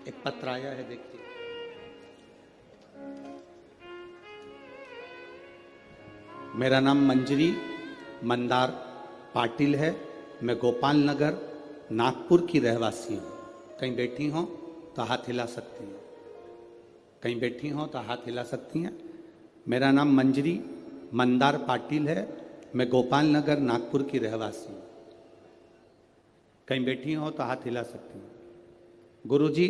एक पत्र आया है, देखिए। मेरा नाम मंजरी मंदार पाटिल है। मैं गोपाल नगर नागपुर की रहवासी हूँ। कहीं बैठी हों तो हाथ हिला सकती हैं, कहीं बैठी हों तो हाथ हिला सकती हैं। मेरा नाम मंजरी मंदार पाटिल है। मैं गोपाल नगर नागपुर की रहवासी हूँ। कहीं बैठी हों तो हाथ हिला सकती हैं। गुरुजी,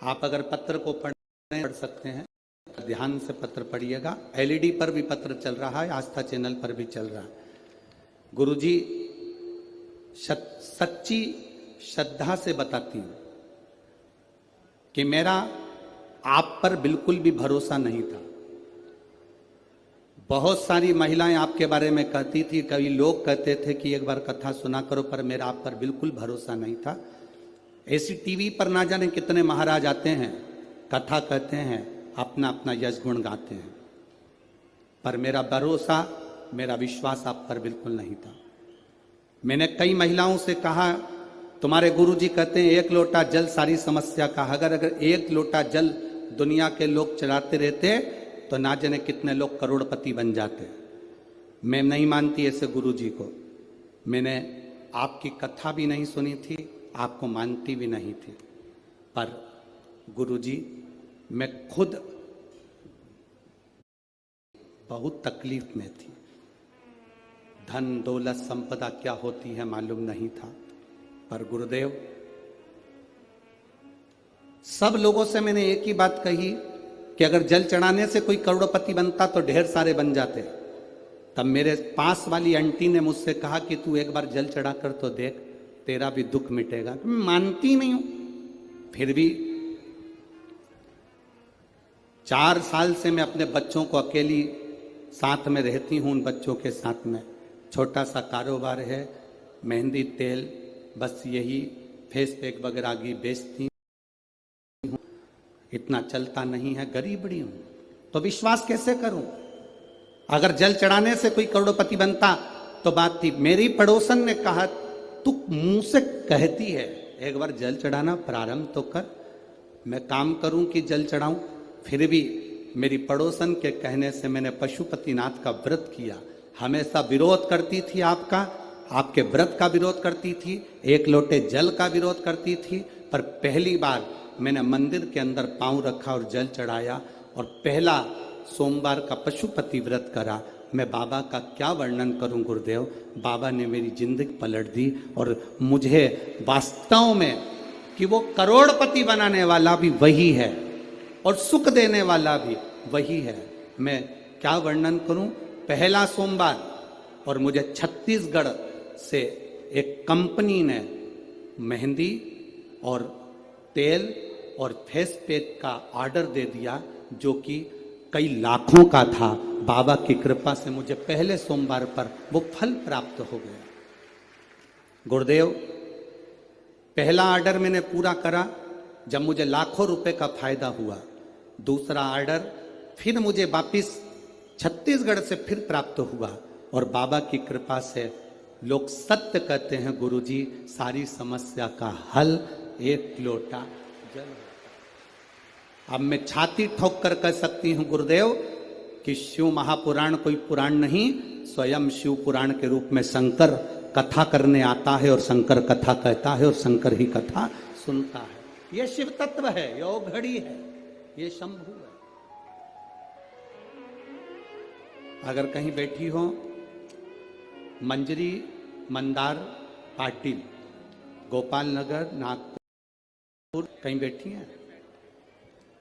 आप अगर पत्र को पढ़ सकते हैं, ध्यान से पत्र पढ़िएगा। एलईडी पर भी पत्र चल रहा है, आस्था चैनल पर भी चल रहा है। गुरुजी, सच्ची श्रद्धा से बताती हूं कि मेरा आप पर बिल्कुल भी भरोसा नहीं था। बहुत सारी महिलाएं आपके बारे में कहती थी, कई लोग कहते थे कि एक बार कथा सुना करो, पर मेरा आप पर बिल्कुल भरोसा नहीं था। ऐसी टीवी पर ना जाने कितने महाराज आते हैं, कथा कहते हैं, अपना अपना यश गुण गाते हैं, पर मेरा भरोसा, मेरा विश्वास आप पर बिल्कुल नहीं था। मैंने कई महिलाओं से कहा, तुम्हारे गुरुजी कहते हैं एक लोटा जल सारी समस्या का। अगर एक लोटा जल दुनिया के लोग चढ़ाते रहते तो ना जाने कितने लोग करोड़पति बन जाते। मैं नहीं मानती ऐसे गुरुजी को। मैंने आपकी कथा भी नहीं सुनी थी, आपको मानती भी नहीं थी, पर गुरुजी मैं खुद बहुत तकलीफ में थी। धन दौलत संपदा क्या होती है मालूम नहीं था, पर गुरुदेव, सब लोगों से मैंने एक ही बात कही कि अगर जल चढ़ाने से कोई करोड़पति बनता तो ढेर सारे बन जाते। तब मेरे पास वाली आंटी ने मुझसे कहा कि तू एक बार जल चढ़ा कर तो देख, तेरा भी दुख मिटेगा। मैं मानती नहीं हूं, फिर भी 4 साल से मैं अपने बच्चों को अकेली साथ में रहती हूं। उन बच्चों के साथ में छोटा सा कारोबार है, मेहंदी तेल, बस यही फेस पैक वगैरह की बेचती हूँ। इतना चलता नहीं है, गरीबड़ी हूं, तो विश्वास कैसे करूं? अगर जल चढ़ाने से कोई करोड़पति बनता तो बात थी। मेरी पड़ोसन ने कहा, तू मुंह से कहती है, एक बार जल चढ़ाना प्रारंभ तो कर। मैं काम करूं कि जल चढ़ाऊं? फिर भी मेरी पड़ोसन के कहने से मैंने पशुपतिनाथ का व्रत किया। हमेशा विरोध करती थी आपका, आपके व्रत का विरोध करती थी, एक लोटे जल का विरोध करती थी, पर पहली बार मैंने मंदिर के अंदर पांव रखा और जल चढ़ाया और पहला सोमवार का पशुपति व्रत करा। मैं बाबा का क्या वर्णन करूं गुरुदेव। बाबा ने मेरी जिंदगी पलट दी और मुझे वास्तव में कि वो करोड़पति बनाने वाला भी वही है और सुख देने वाला भी वही है। मैं क्या वर्णन करूं। पहला सोमवार, और मुझे छत्तीसगढ़ से एक कंपनी ने मेहंदी और तेल और फेस पैक का ऑर्डर दे दिया, जो कि कई लाखों का था। बाबा की कृपा से मुझे पहले सोमवार पर वो फल प्राप्त हो गया। गुरुदेव, पहला ऑर्डर मैंने पूरा करा जब मुझे लाखों रुपए का फायदा हुआ। दूसरा ऑर्डर फिर मुझे वापिस छत्तीसगढ़ से फिर प्राप्त हुआ और बाबा की कृपा से लोग सत्य कहते हैं गुरुजी, सारी समस्या का हल एक लोटा जल। अब मैं छाती ठोक कर कह सकती हूं गुरुदेव कि शिव महापुराण कोई पुराण नहीं, स्वयं शिव पुराण के रूप में शंकर कथा करने आता है और शंकर कथा कहता है और शंकर ही कथा सुनता है। यह शिव तत्व है, यह घड़ी है, ये शंभु है। अगर कहीं बैठी हो, मंजरी मंदार पाटिल, गोपाल नगर नागपुर, कहीं बैठी हैं?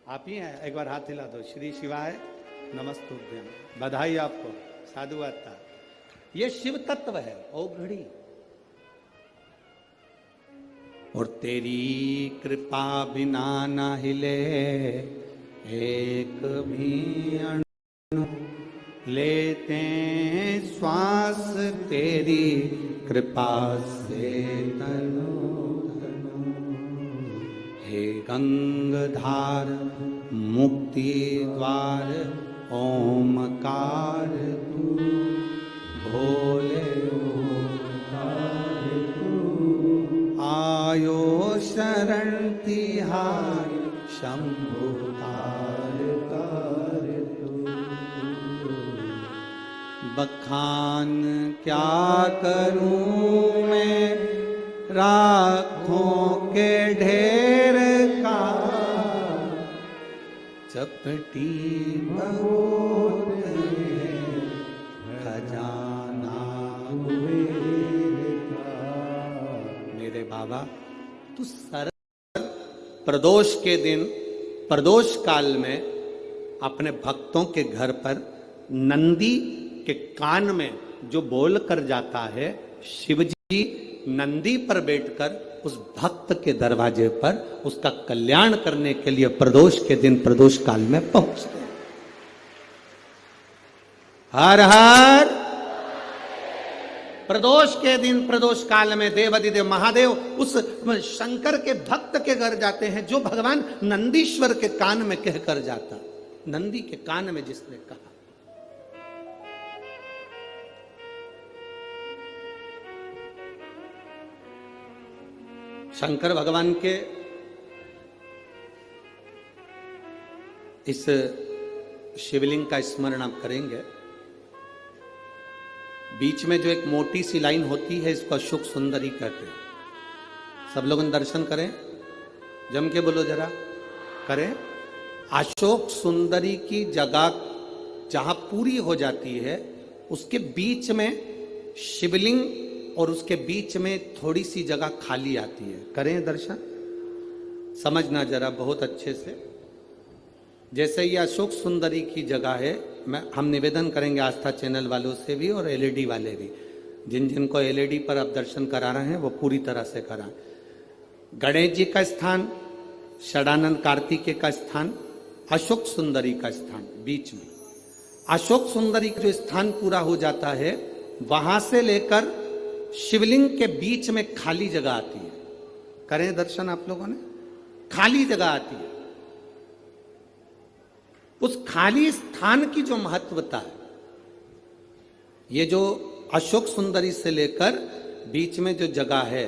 आप ही हैं? एक बार हाथ हिला दो। श्री शिवाय नमस्तुभ्यम। बधाई आपको, साधुवाता। ये शिव तत्व है, ओ घड़ी। और तेरी कृपा बिना ना हिले एक भी अणु, लेते श्वास तेरी कृपा से तनु तनु। हे गंगाधार मुक्ति द्वार ओमकार तू, भोले ओमकार तू। आयो शरण तिहारी शंभु तार तार तू। बखान क्या करूं मैं राखों के ढेर का, चपटी बहुत है खजाना मेरे बाबा। तू सरल प्रदोष के दिन, प्रदोष काल में अपने भक्तों के घर पर नंदी के कान में जो बोल कर जाता है, शिवजी नंदी पर बैठकर उस भक्त के दरवाजे पर उसका कल्याण करने के लिए प्रदोष के दिन, प्रदोष काल में पहुंचते हैं। हर हर प्रदोष के दिन, प्रदोष काल में देवाधिदेव महादेव उस शंकर के भक्त के घर जाते हैं जो भगवान नंदीश्वर के कान में कहकर जाता। नंदी के कान में जिसने कहा, शंकर भगवान के इस शिवलिंग का स्मरण आप करेंगे। बीच में जो एक मोटी सी लाइन होती है, इसको अशोक सुंदरी कहते हैं। सब लोग दर्शन करें, जम के बोलो जरा, करें। अशोक सुंदरी की जगह जहां पूरी हो जाती है, उसके बीच में शिवलिंग और उसके बीच में थोड़ी सी जगह खाली आती है। करें दर्शन, समझना जरा बहुत अच्छे से। जैसे ये अशोक सुंदरी की जगह है, हम निवेदन करेंगे आस्था चैनल वालों से भी और एलईडी वाले भी, जिन जिनको एलईडी पर आप दर्शन करा रहे हैं वो पूरी तरह से कराएं। गणेश जी का स्थान, षडानंद कार्तिकेय का स्थान, अशोक सुंदरी का स्थान बीच में। अशोक सुंदरी का जो स्थान पूरा हो जाता है, वहां से लेकर शिवलिंग के बीच में खाली जगह आती है। करें दर्शन आप लोगों ने, खाली जगह आती है। उस खाली स्थान की जो महत्वता है, ये जो अशोक सुंदरी से लेकर बीच में जो जगह है,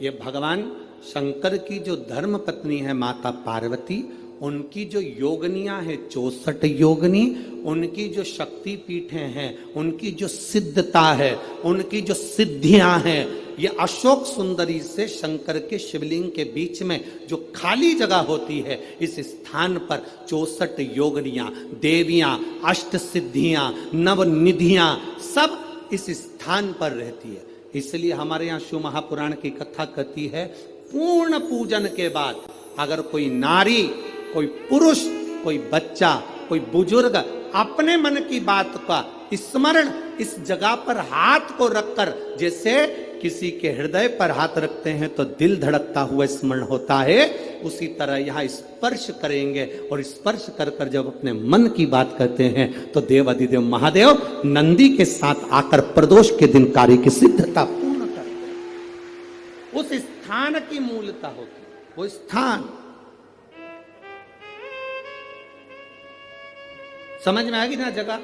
ये भगवान शंकर की जो धर्म पत्नी है माता पार्वती, उनकी जो योगनियां हैं 64 योगनी, उनकी जो शक्ति पीठें हैं, उनकी जो सिद्धता है, उनकी जो सिद्धियां हैं, ये अशोक सुंदरी से शंकर के शिवलिंग के बीच में जो खाली जगह होती है, इस स्थान पर 64 योगनियां, देवियां, अष्ट सिद्धियां, नवनिधियां सब इस स्थान पर रहती है। इसलिए हमारे यहाँ शिव महापुराण की कथा कहती है, पूर्ण पूजन के बाद अगर कोई नारी, कोई पुरुष, कोई बच्चा, कोई बुजुर्ग अपने मन की बात का स्मरण इस जगह पर हाथ को रखकर, जैसे किसी के हृदय पर हाथ रखते हैं तो दिल धड़कता हुआ स्मरण होता है, उसी तरह यहाँ स्पर्श करेंगे और स्पर्श कर कर जब अपने मन की बात करते हैं तो देवाधिदेव महादेव नंदी के साथ आकर प्रदोष के दिन कार्य की सिद्धता पूर्ण करते हैं। उस स्थान की मूलता होती है, वो स्थान समझ में आएगी ना जगह।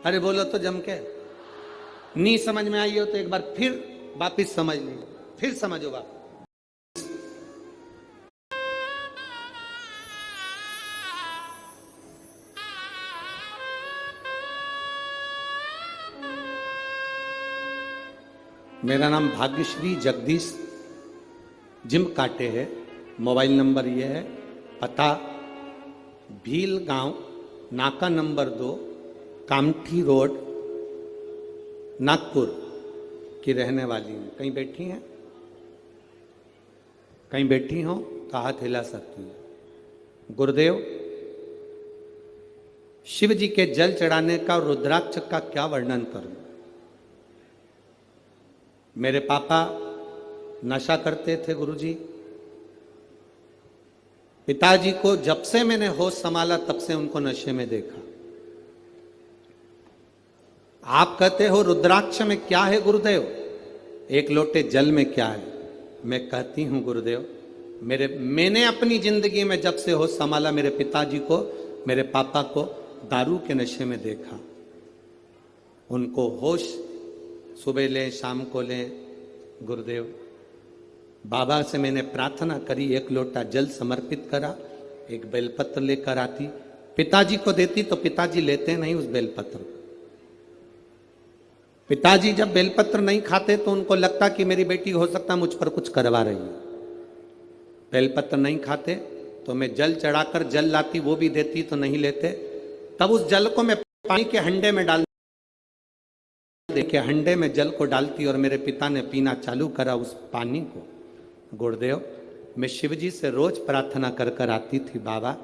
अरे बोलो तो जम के, नहीं समझ में आई हो तो एक बार फिर वापिस समझ लीजिए, फिर समझो वापिस। मेरा नाम भाग्यश्री जगदीश जिम काटे है। मोबाइल नंबर ये है, पता भील गांव, नाका नंबर 2, कामठी रोड, नागपुर की रहने वाली हूँ। कहीं बैठी हैं? कहीं बैठी हो तो हाथ हिला सकती हैं। गुरुदेव, शिव जी के जल चढ़ाने का और रुद्राक्ष का क्या वर्णन करूं? मेरे पापा नशा करते थे गुरुजी। पिताजी को जब से मैंने होश संभाला तब से उनको नशे में देखा। आप कहते हो रुद्राक्ष में क्या है गुरुदेव, एक लोटे जल में क्या है? मैं कहती हूं गुरुदेव, मैंने अपनी जिंदगी में जब से होश संभाला, मेरे पिताजी को, मेरे पापा को दारू के नशे में देखा। उनको होश सुबह लें शाम को लें गुरुदेव, बाबा से मैंने प्रार्थना करी, एक लोटा जल समर्पित करा, एक बेलपत्र लेकर आती, पिताजी को देती तो पिताजी लेते नहीं उस बेलपत्र को। पिताजी जब बेलपत्र नहीं खाते तो उनको लगता कि मेरी बेटी हो सकता मुझ पर कुछ करवा रही है। बेलपत्र नहीं खाते तो मैं जल चढ़ाकर जल लाती, वो भी देती तो नहीं लेते। तब उस जल को मैं पानी के हंडे में डाल के हंडे में जल को डालती और मेरे पिता ने पीना चालू करा उस पानी को। गुरुदेव, मैं शिव जी से रोज प्रार्थना कर कर आती थी, बाबा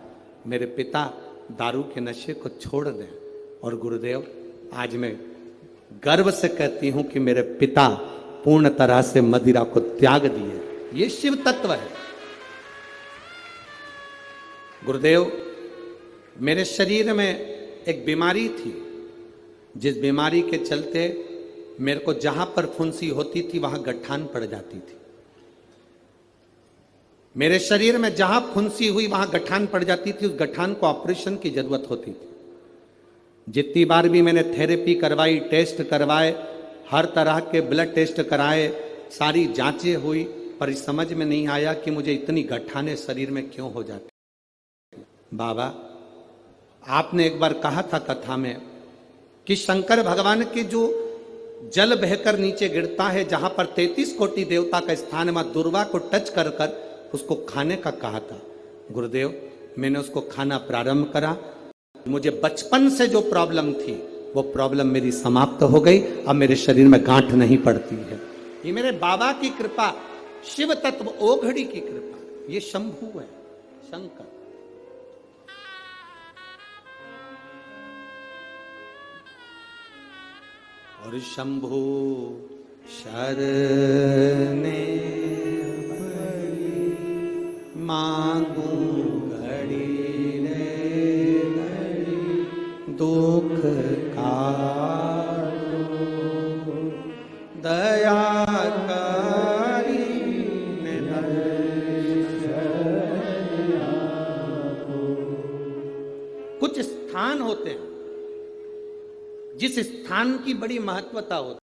मेरे पिता दारू के नशे को छोड़ दें। और गुरुदेव, आज मैं गर्व से कहती हूं कि मेरे पिता पूर्ण तरह से मदिरा को त्याग दिए। ये शिव तत्व है। गुरुदेव, मेरे शरीर में एक बीमारी थी, जिस बीमारी के चलते मेरे को जहां पर फुंसी होती थी वहां गठान पड़ जाती थी। मेरे शरीर में जहां फुंसी हुई वहां गठान पड़ जाती थी, उस गठान को ऑपरेशन की जरूरत होती थी। जितनी बार भी मैंने थेरेपी करवाई, टेस्ट करवाए, हर तरह के ब्लड टेस्ट कराए, सारी जांचें हुई, पर समझ में नहीं आया कि मुझे इतनी गठाने शरीर में क्यों हो जाती। बाबा, आपने एक बार कहा था कथा में कि शंकर भगवान के जो जल बहकर नीचे गिरता है, जहां पर 33 कोटि देवता का स्थान, मां दुर्वा को टच कर कर उसको खाने का कहा था। गुरुदेव, मैंने उसको खाना प्रारंभ करा। मुझे बचपन से जो प्रॉब्लम थी वो प्रॉब्लम मेरी समाप्त हो गई। अब मेरे शरीर में गांठ नहीं पड़ती है। ये मेरे बाबा की कृपा, शिव तत्व ओघड़ी की कृपा, ये शंभु है, शंकर। और शंभु शरणे मांगू घड़ी रे घड़ी, दुख काटो दया करी कुछ स्थान होते हैं जिस स्थान की बड़ी महत्वता होती है।